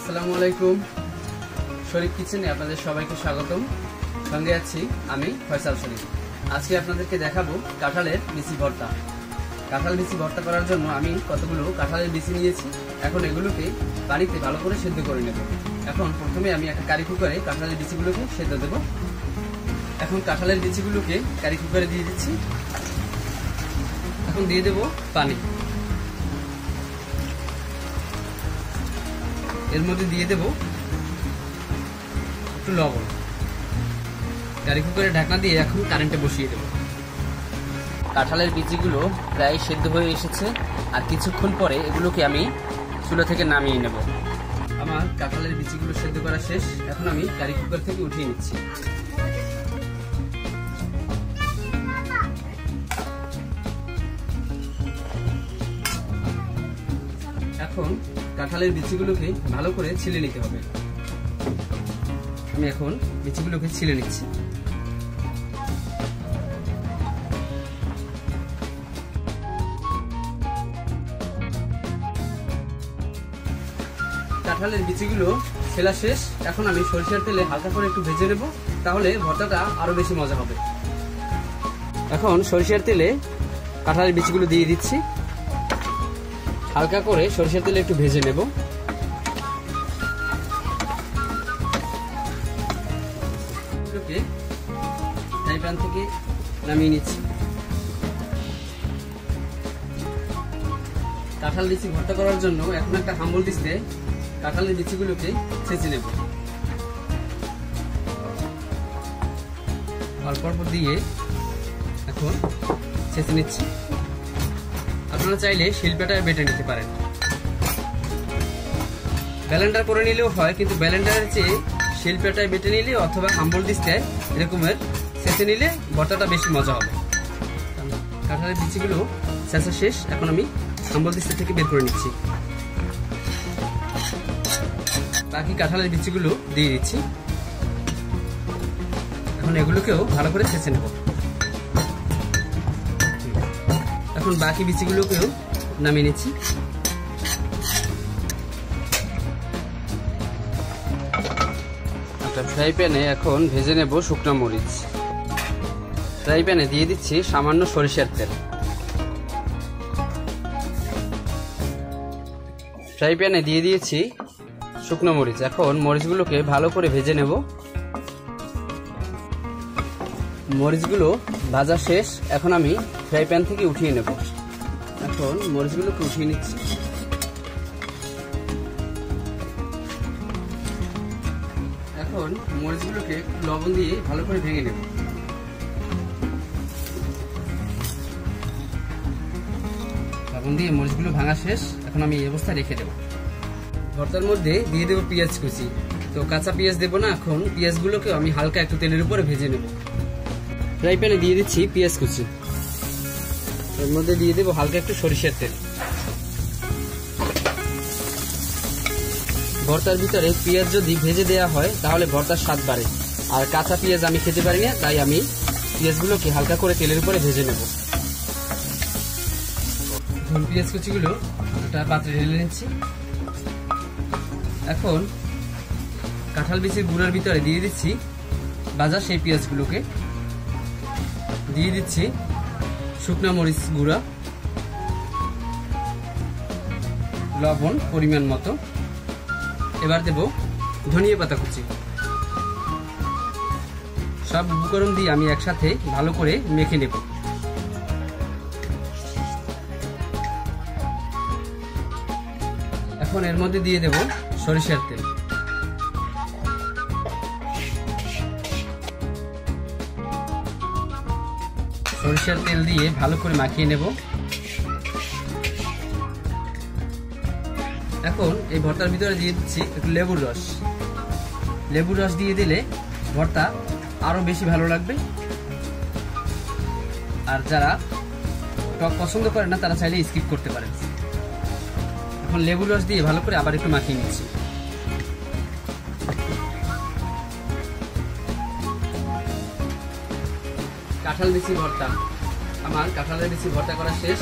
আসসালামু আলাইকুম। শরীফ কিচেনে আপনাদের সবাইকে স্বাগতম। সঙ্গে আছি আমি ফয়সাল শরীফ। আজকে আপনাদেরকে দেখাবো কাঁঠালের বিচি ভর্তা। কাঁঠাল বিচি ভর্তা করার জন্য আমি কতগুলো কাঁঠালের বিচি নিয়েছি। এখন এগুলোকে পানিতে ভালো করে সেদ্ধ করে নেব। এখন প্রথমে আমি একটা কারি কুকারে কাঁঠালের বিচিগুলোকে সেদ্ধ দেব। এখন কাঁঠালের বিচিগুলোকে কারি কুকারে দিয়ে দিচ্ছি। এখন দিয়ে দেব পানি। এর মধ্যে দিয়ে দেব একটু লবণ। কারি কুকারে ঢাকনা দিয়ে এখন কারেন্টে বসিয়ে দেব। কাঁঠালের বিচিগুলো প্রায় সেদ্ধ হয়ে এসেছে, আর কিছুক্ষণ পরে এগুলোকে আমি চুলা থেকে নামিয়ে নেব। আমার কাঁঠালের বিচিগুলো সেদ্ধ করা শেষ। এখন আমি কারি কুকার থেকে উঠিয়ে নিচ্ছি। এখন কাঁঠালের বিচিগুলোকে ভালো করে ছিলে নিতে হবে। আমি এখন বিচিগুলোকে ছিলে নিচ্ছি। কাঁঠালের বিচিগুলো ছেলা শেষ। এখন আমি সরিষার তেলে হালকা করে একটু ভেজে নেব, তাহলে ভর্তাটা আরো বেশি মজা হবে। এখন সরিষার তেলে কাঁঠালের বিচিগুলো দিয়ে দিচ্ছি। হালকা করে সরিষার তেলে একটু ভেজে নেব। এগুলোকে ফ্রাই প্যান থেকে নামিয়ে নিচ্ছি। কাঁঠাল বিচি ভর্তা করার জন্য এখন একটা হাম্বল ডিশে কাঁঠালের বিচিগুলোকে ছেঁচে নেব। অল্প অল্প দিয়ে এখন ছেঁচে নিচ্ছি। আপনারা চাইলে শিলপাটায় বেটে নিতে পারেন, ব্লেন্ডার করে নিলেও হয়, কিন্তু ব্লেন্ডারের চেয়ে শিলপাটায় বেটে নিলে অথবা হাম্বল ডিশটায় এরকমের ছেঁচে নিলে ভর্তাটা বেশি মজা হবে। কাঁঠালের বিচিগুলো ছেঁচা শেষ। এখন আমি হাম্বল ডিশ থেকে বের করে নিচ্ছি। বাকি কাঁঠালের বিচিগুলো দিয়ে দিচ্ছি। এখন এগুলোকেও ভালো করে ছেঁচে নেব। এখন বাকি বিচিগুলোকেও নামিয়ে নিচ্ছি। একটা ফ্রাই প্যানে এখন ভেজে নেব শুকনো মরিচ। ফ্রাই প্যানে দিয়ে দিচ্ছি সামান্য সরিষার তেল। ফ্রাই প্যানে দিয়ে দিয়েছি শুকনো মরিচ। এখন মরিচগুলোকে ভালো করে ভেজে নেব। মরিচগুলো ভাজা শেষ। এখন আমি ফ্রাই প্যান থেকে উঠিয়ে নেব। এখন মরিচগুলোকে উঠিয়ে নিচ্ছি। এখন মরিচগুলোকে লবণ দিয়ে ভালো করে ভেঙে নেব। লবণ দিয়ে মরিচগুলো ভাঙা শেষ। এখন আমি এই অবস্থায় রেখে দেব। ভর্তার মধ্যে দিয়ে দেবো পেঁয়াজ কুচি। তো কাঁচা পেঁয়াজ দেবো না, এখন পেঁয়াজগুলোকে আমি হালকা একটু তেলের উপরে ভেজে নেব। ফ্রাই প্যানে দিয়ে দিচ্ছি পেঁয়াজ কুচি। এর মধ্যে দিয়ে দেবো হালকা একটু সরিষার তেল। ভর্তার ভিতরে পেঁয়াজ যদি ভেজে দেওয়া হয় তাহলে ভর্তার স্বাদ বাড়ে, আর কাঁচা পেঁয়াজ আমি খেতে পারি না, তাই আমি পেঁয়াজগুলোকে হালকা করে তেলের উপরে ভেজে নেব। পেঁয়াজ কুচিগুলো একটা পাত্রে ঢেলে নিচ্ছি। এখন কাঁঠাল বিচির গুঁড়ার ভিতরে দিয়ে দিচ্ছি ভাজা সেই পেঁয়াজগুলোকে। দিয়ে দিচ্ছি শুকনা মরিচ গুঁড়া, লবণ পরিমাণ মতো। এবার দেব ধনিয়া পাতা কুচি। সব উপকরণ দিয়ে আমি একসাথে ভালো করে মেখে নেব। এখন এর মধ্যে দিয়ে দেব সরিষার তেল। সরিষার তেল দিয়ে ভালো করে মাখিয়ে নেব। এখন এই ভর্তার ভিতরে দিয়ে দিচ্ছি একটু লেবুর রস। লেবুর রস দিয়ে দিলে ভর্তা আরো বেশি ভালো লাগবে। আর যারা টক পছন্দ করে না তারা চাইলে স্কিপ করতে পারেন। এখন লেবুর রস দিয়ে ভালো করে আবার একটু মাখিয়ে নিচ্ছি। কাঁঠাল বিচি ভর্তা। আমার কাঁঠালের বিচি ভর্তা করা শেষ।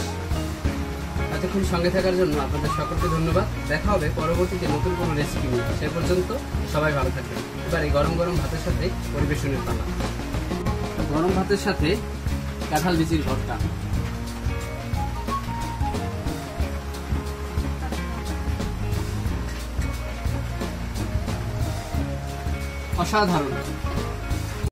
এতক্ষণ সঙ্গে থাকার জন্য আপনাদের সকলকে ধন্যবাদ। দেখা হবে পরবর্তীতে নতুন কোনো রেসিপি নিয়ে। সে পর্যন্ত সবাই ভালো থাকবেন। এবারে গরম গরম ভাতের সাথে পরিবেশনের পালা। গরম ভাতের সাথে কাঁঠাল বিচির ভর্তা অসাধারণ।